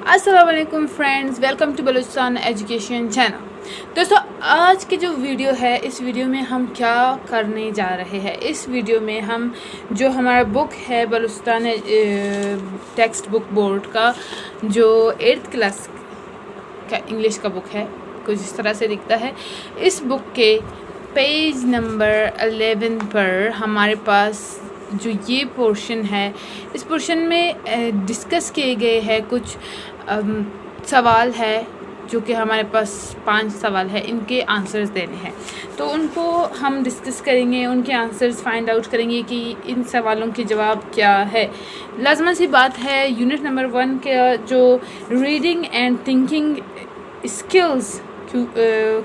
السلام علیکم friends, welcome to Balochistan education channel. دوستو، آج کی جو ویڈیو ہے، اس ویڈیو میں ہم کیا کرنے جا رہے ہیں؟ اس ویڈیو میں ہم جو ہمارا بک ہے بلوچستان ٹیکسٹ بک بورڈ کا، جو 8th کلاس کا انگلش کا بک ہے، کچھ اس طرح سے دکھتا ہے۔ اس بک کے پیج نمبر 11 پر ہمارے پاس جو یہ پورشن ہے، اس پورشن میں ڈسکس کیے گئے ہیں کچھ سوال ہے، جو کہ ہمارے پاس 5 سوال ہے، ان کے آنسرز دینے ہیں۔ تو ان کو ہم ڈسکس کریں گے، ان کے آنسرز فائنڈ آؤٹ کریں گے کہ ان سوالوں کے جواب کیا ہے۔ لازمہ سی بات ہے، یونٹ نمبر 1 کا جو ریڈنگ اینڈ تھنکنگ اسکلز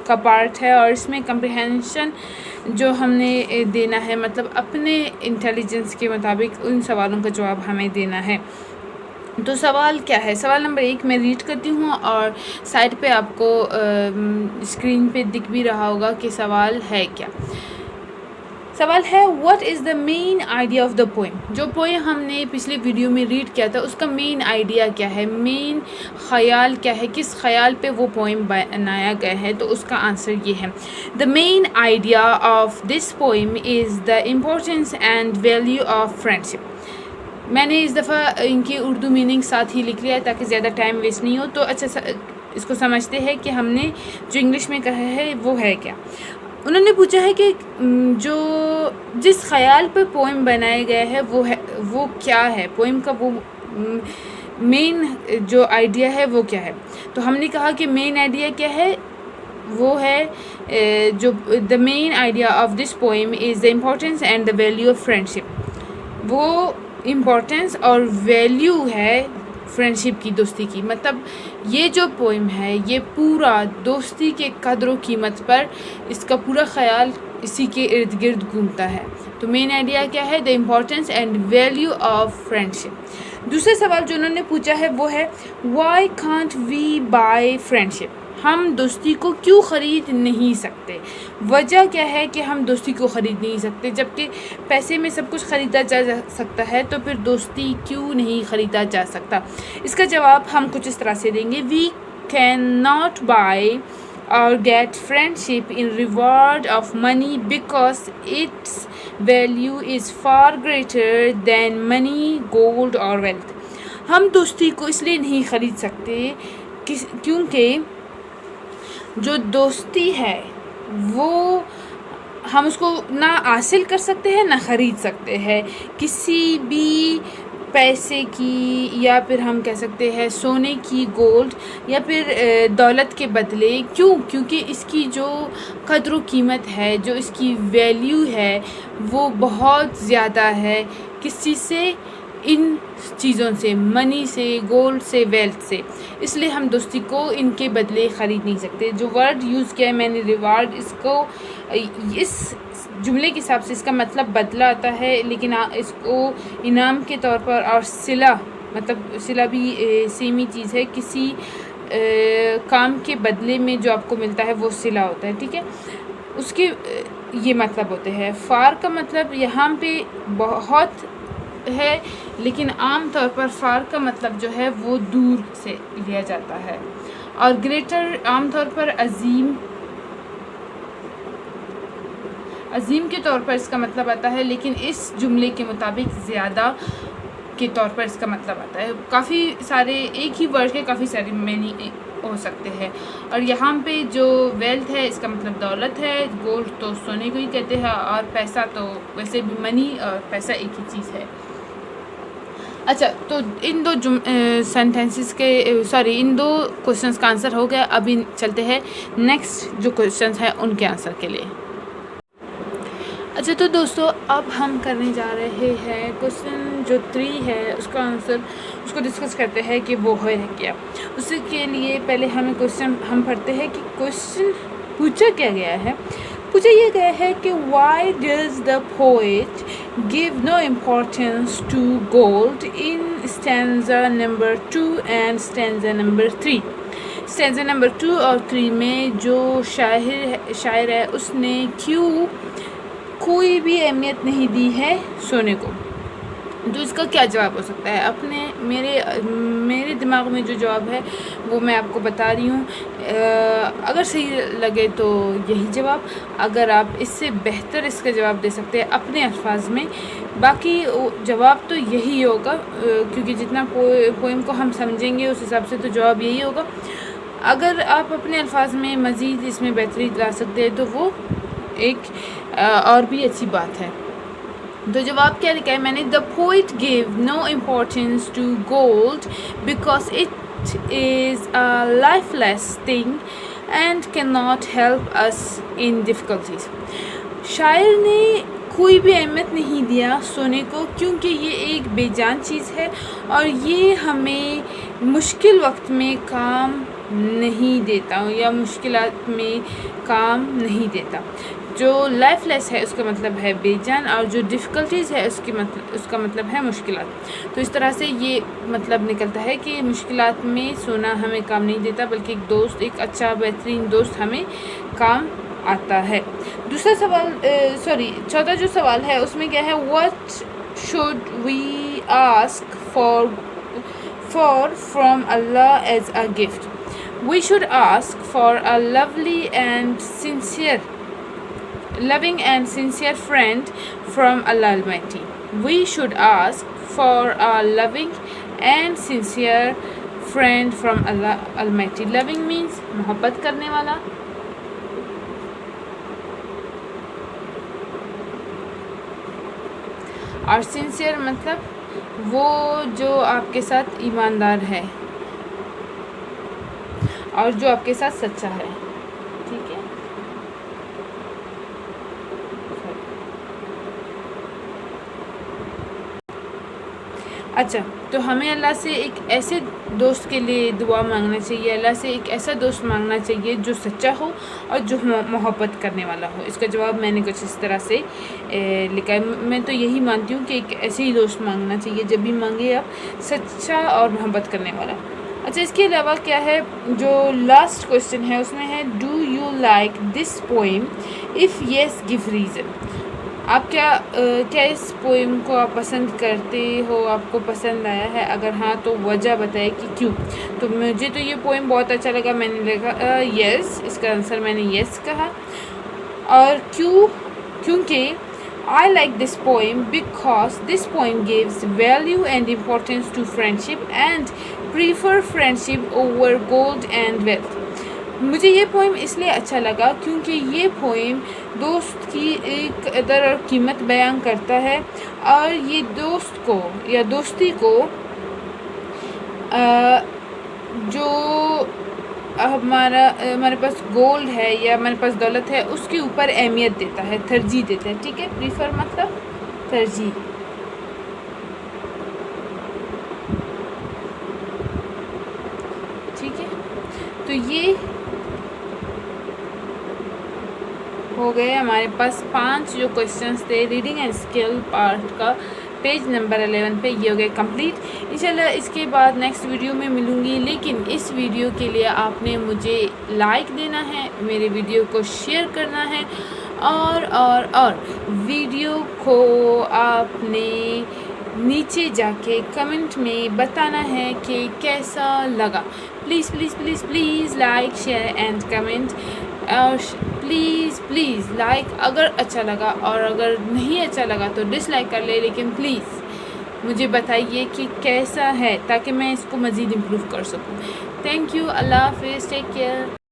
کا پارٹ ہے، اور اس میں کمپریہنشن جو ہم نے دینا ہے، مطلب اپنے انٹیلیجنس کے مطابق ان سوالوں کا جواب ہمیں دینا ہے۔ تو سوال کیا ہے؟ سوال نمبر 1 میں ریڈ کرتی ہوں، اور سائڈ پہ آپ کو اسکرین پہ دکھ بھی رہا ہوگا کہ سوال ہے کیا۔ سوال ہے، what is the main idea of the poem? جو پوئم ہم نے پچھلی ویڈیو میں ریڈ کیا تھا، اس کا مین آئیڈیا کیا ہے، مین خیال کیا ہے، کس خیال پہ وہ پوئم بنایا گیا ہے؟ تو اس کا آنسر یہ ہے، the main idea of this poem is the importance and value of friendship. میں نے اس دفعہ ان کی اردو میننگ ساتھ ہی لکھ لیا ہے تاکہ زیادہ ٹائم ویسٹ نہیں ہو۔ تو اچھا، اس کو سمجھتے ہیں کہ ہم نے جو انگلش میں کہا ہے وہ ہے کیا۔ انہوں نے پوچھا ہے کہ جو جس خیال پہ پوئم بنایا گیا ہے وہ کیا ہے، پوئم کا وہ مین جو آئیڈیا ہے وہ کیا ہے۔ تو ہم نے کہا کہ مین آئیڈیا کیا ہے، وہ ہے جو the main idea of this poem is the importance and the value of friendship. وہ امپورٹینس اور ویلیو ہے فرینڈشپ کی، دوستی کی۔ مطلب یہ جو پوئم ہے، یہ پورا دوستی کے قدر و قیمت پر اس کا پورا خیال اسی کے ارد گرد گھومتا ہے۔ تو مین آئیڈیا کیا ہے، the importance and value of friendship. دوسرا سوال جو انہوں نے پوچھا ہے وہ ہے، why can't we buy friendship? ہم دوستی کو کیوں خرید نہیں سکتے؟ وجہ کیا ہے کہ ہم دوستی کو خرید نہیں سکتے؟ جبکہ پیسے میں سب کچھ خریدا جا سکتا ہے، تو پھر دوستی کیوں نہیں خریدا جا سکتا؟ اس کا جواب ہم کچھ اس طرح سے دیں گے، وی کین ناٹ بائی اور get friendship in reward of money because its value is far greater than money, gold اور ویلتھ۔ ہم دوستی کو اس لیے نہیں خرید سکتے کیونکہ جو دوستی ہے وہ ہم اس کو نہ حاصل کر سکتے ہیں، نہ خرید سکتے ہیں کسی بھی پیسے کی، یا پھر ہم کہہ سکتے ہیں سونے کی، گولڈ، یا پھر دولت کے بدلے۔ کیونکہ اس کی جو قدر و قیمت ہے، جو اس کی ویلیو ہے، وہ بہت زیادہ ہے۔ کس چیز سے؟ ان چیزوں سے، منی سے، گولڈ سے، ویلتھ سے۔ اس لیے ہم دوستی کو ان کے بدلے خرید نہیں سکتے۔ جو ورڈ یوز کیا ہے میں نے، ریوارڈ، اس جملے کے حساب سے اس کا مطلب بدلہ آتا ہے، لیکن اس کو انعام کے طور پر، اور صلہ، مطلب صلہ بھی سیم ہی چیز ہے، کسی کام کے بدلے میں جو آپ کو ملتا ہے وہ صلہ ہوتا ہے، ٹھیک ہے؟ اس کے یہ مطلب ہوتے ہیں۔ فار کا مطلب یہاں پہ بہت ہے، لیکن عام طور پر فار کا مطلب جو ہے وہ دور سے لیا جاتا ہے، اور گریٹر عام طور پر عظیم کے طور پر اس کا مطلب آتا ہے، لیکن اس جملے کے مطابق زیادہ کے طور پر اس کا مطلب آتا ہے۔ کافی سارے ایک ہی ورڈ کے کافی سارے میننگ ہو سکتے ہیں۔ اور یہاں پہ جو ویلتھ ہے، اس کا مطلب دولت ہے، گولڈ تو سونے کو ہی کہتے ہیں، اور پیسہ تو ویسے بھی منی اور پیسہ ایک ہی چیز ہے۔ اچھا، تو ان دو ان دو کوشچنس کا آنسر ہو گیا۔ اب چلتے ہیں نیکسٹ جو کوشچنس ہیں ان کے آنسر کے لیے۔ اچھا، تو دوستو اب ہم کرنے جا رہے ہیں کوشچن جو 3 ہے، اس کا آنسر، اس کو ڈسکس کرتے ہیں کہ وہ ہے کیا۔ اس کے لیے پہلے ہمیں کوشچن ہم پڑھتے ہیں کہ کوشچن پوچھا کیا گیا ہے۔ پوچھا یہ گیا ہے کہ why does the poet give no importance to gold in stanza number 2 and stanza number 3۔ Stanza number 2 اور 3 میں جو شاعر ہے، اس نے کیوں کوئی بھی اہمیت نہیں دی ہے سونے کو؟ تو اس کا کیا جواب ہو سکتا ہے؟ میرے دماغ میں جو جواب ہے وہ میں آپ کو بتا رہی ہوں. اگر صحیح لگے تو یہی جواب، اگر آپ اس سے بہتر اس کا جواب دے سکتے ہیں اپنے الفاظ میں، باقی جواب تو یہی ہوگا، کیونکہ جتنا پوئم کو ہم سمجھیں گے اس حساب سے تو جواب یہی ہوگا. اگر آپ اپنے الفاظ میں مزید اس میں بہتری لا سکتے ہیں تو وہ ایک اور بھی اچھی بات ہے. تو جواب کیا لکھا ہے میں نے؟ The poet gave no importance to gold because it is a lifeless thing and cannot help us in difficulties. شاعر نے کوئی بھی اہمیت نہیں دیا سونے کو، کیونکہ یہ ایک بے جان چیز ہے اور یہ ہمیں مشکل وقت میں کام نہیں دیتا یا مشکلات میں کام نہیں دیتا. جو لائف لیس ہے اس کا مطلب ہے بے جان، اور جو ڈفیکلٹیز ہے اس کا مطلب ہے مشکلات. تو اس طرح سے یہ مطلب نکلتا ہے کہ مشکلات میں سونا ہمیں کام نہیں دیتا، بلکہ ایک دوست، ایک اچھا بہترین دوست ہمیں کام آتا ہے. چوتھا جو سوال ہے اس میں کیا ہے؟ What should we ask for from Allah as a gift? We should ask for a loving and sincere friend from Allah Almighty. We should ask for a loving and sincere friend from Allah Almighty. Loving means محبت کرنے والا، اور sincere مطلب وہ جو آپ کے ساتھ ایماندار ہے اور جو آپ کے ساتھ سچا ہے. ٹھیک ہے. اچھا، تو ہمیں اللہ سے ایک ایسے دوست کے لیے دعا مانگنا چاہیے، اللہ سے ایک ایسا دوست مانگنا چاہیے جو سچا ہو اور جو محبت کرنے والا ہو. اس کا جواب میں نے کچھ اس طرح سے لکھا ہے. میں تو یہی مانتی ہوں کہ ایک ایسے ہی دوست مانگنا چاہیے، جب بھی مانگے آپ سچا اور محبت کرنے والا. اچھا، اس کے علاوہ کیا ہے؟ جو لاسٹ کویسچن ہے اس میں ہے do you like this poem? If yes give reason. آپ کیا اس پوئم کو آپ پسند کرتے ہو؟ آپ کو پسند آیا ہے؟ اگر ہاں تو وجہ بتائے کہ کیوں. تو مجھے تو یہ پوئم بہت اچھا لگا، میں نے لکھا یس. اس کا آنسر میں نے یس کہا. اور کیونکہ I like this poem because this poem gives value and importance to friendship and prefer friendship over gold and wealth. مجھے یہ پوئم اس لیے اچھا لگا کیونکہ یہ پوئم دوست کی ایک قدر اور قیمت بیان کرتا ہے، اور یہ دوست کو یا دوستی کو جو ہمارے پاس گولڈ ہے یا ہمارے پاس دولت ہے اس کے اوپر اہمیت دیتا ہے، ترجیح دیتا ہے. ٹھیک ہے. پریفر مطلب ترجیح. ٹھیک ہے. تو یہ ہو گئے ہمارے پاس 5 جو کویسچنس تھے ریڈنگ اینڈ اسکل پارٹ کا، پیج نمبر 11 پہ یہ ہو گئے کمپلیٹ. انشاءاللہ اس کے بعد نیکسٹ ویڈیو میں ملوں گی، لیکن اس ویڈیو کے لیے آپ نے مجھے لائک دینا ہے، میرے ویڈیو کو شیئر کرنا ہے، اور ویڈیو کو آپ نے نیچے جا کے کمنٹ میں بتانا ہے کہ کیسا لگا. Please please please please like share and comment. اور پلیز لائک اگر اچھا لگا، اور اگر نہیں اچھا لگا تو ڈس لائک کر لے، لیکن پلیز مجھے بتائیے کہ کیسا ہے تاکہ میں اس کو مزید امپروو کر سکوں. Thank you. اللہ حافظ. Take care.